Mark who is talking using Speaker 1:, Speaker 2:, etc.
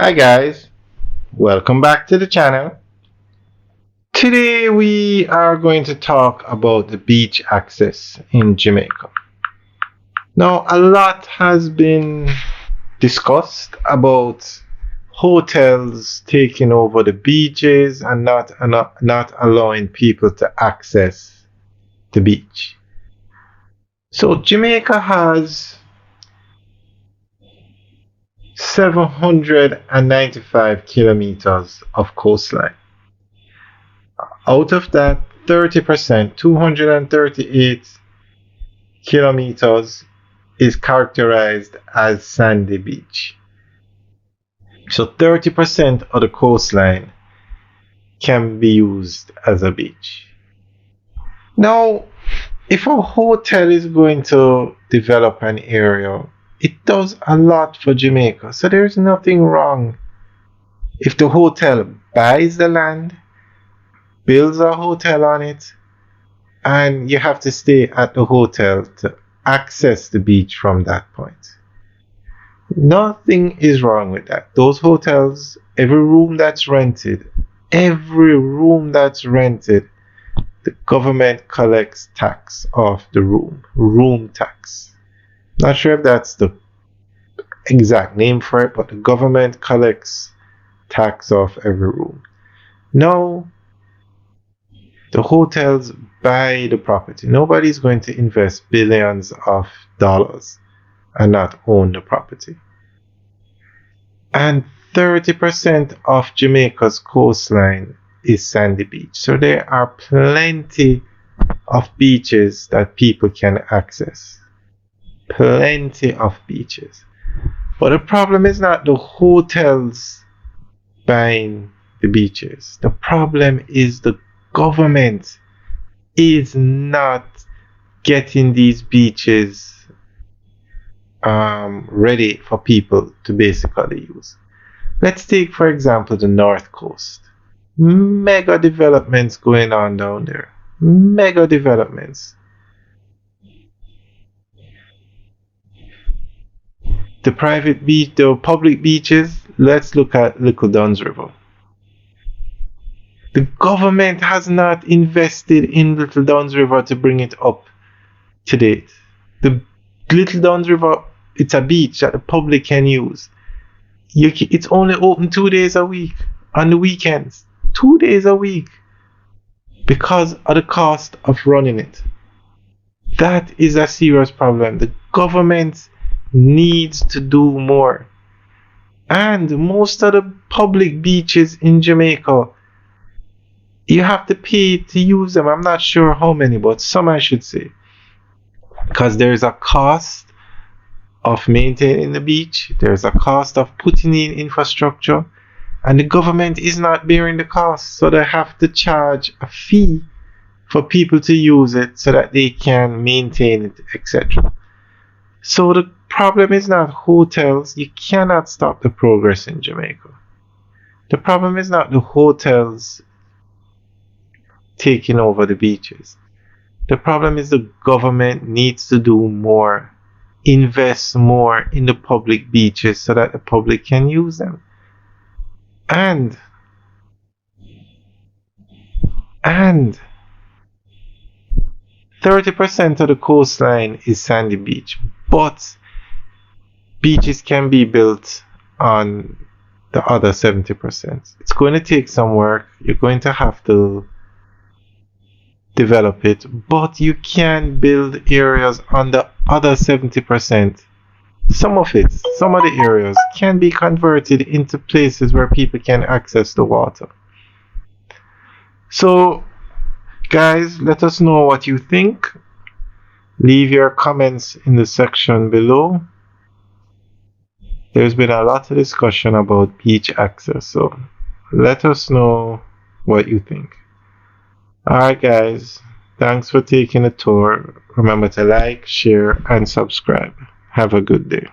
Speaker 1: Hi guys, welcome back to the channel. Today we are going to talk about the beach access in Jamaica. Now, a lot has been discussed about hotels taking over the beaches and not allowing people to access the beach. So Jamaica has 795 kilometers of coastline. Out of that, 30%, 238 kilometers, is characterized as sandy beach. So 30% of the coastline can be used as a beach. Now, if a hotel is going to develop an area, it does a lot for Jamaica. So there's nothing wrong if the hotel buys the land, builds a hotel on it, and you have to stay at the hotel to access the beach from that point. Nothing is wrong with that. Those hotels, every room that's rented, the government collects tax off the room tax. Not sure if that's the exact name for it, but the government collects tax off every room. No, the hotels buy the property. Nobody's going to invest billions of dollars and not own the property. And 30% of Jamaica's coastline is sandy beach. So there are plenty of beaches that people can access. Plenty of beaches. But the problem is not the hotels buying the beaches. The problem is the government is not getting these beaches ready for people to basically use. Let's take, for example, the North Coast. Mega developments going on down there. Mega developments. The private beach, the public beaches, let's look at Little Duns River. The government has not invested in Little Duns River to bring it up to date. The Little Duns River, it's a beach that the public can use. It's only open 2 days a week on the weekends. 2 days a week because of the cost of running it. That is a serious problem. The government needs to do more. And most of the public beaches in Jamaica, you have to pay to use them. I'm not sure how many, but some I should say. Because there's a cost of maintaining the beach, there's a cost of putting in infrastructure, and the government is not bearing the cost. So they have to charge a fee for people to use it so that they can maintain it, etc. So the problem is not hotels. You cannot stop the progress in Jamaica. The problem is not the hotels taking over the beaches. The problem is the government needs to do more, invest more in the public beaches so that the public can use them. And 30% of the coastline is sandy beach, but beaches can be built on the other 70%. It's going to take some work. You're going to have to develop it, but you can build areas on the other 70%. Some of the areas can be converted into places where people can access the water. So guys, let us know what you think. Leave your comments in the section below. There's been a lot of discussion about beach access, so let us know what you think. Alright guys, thanks for taking a tour. Remember to like, share, and subscribe. Have a good day.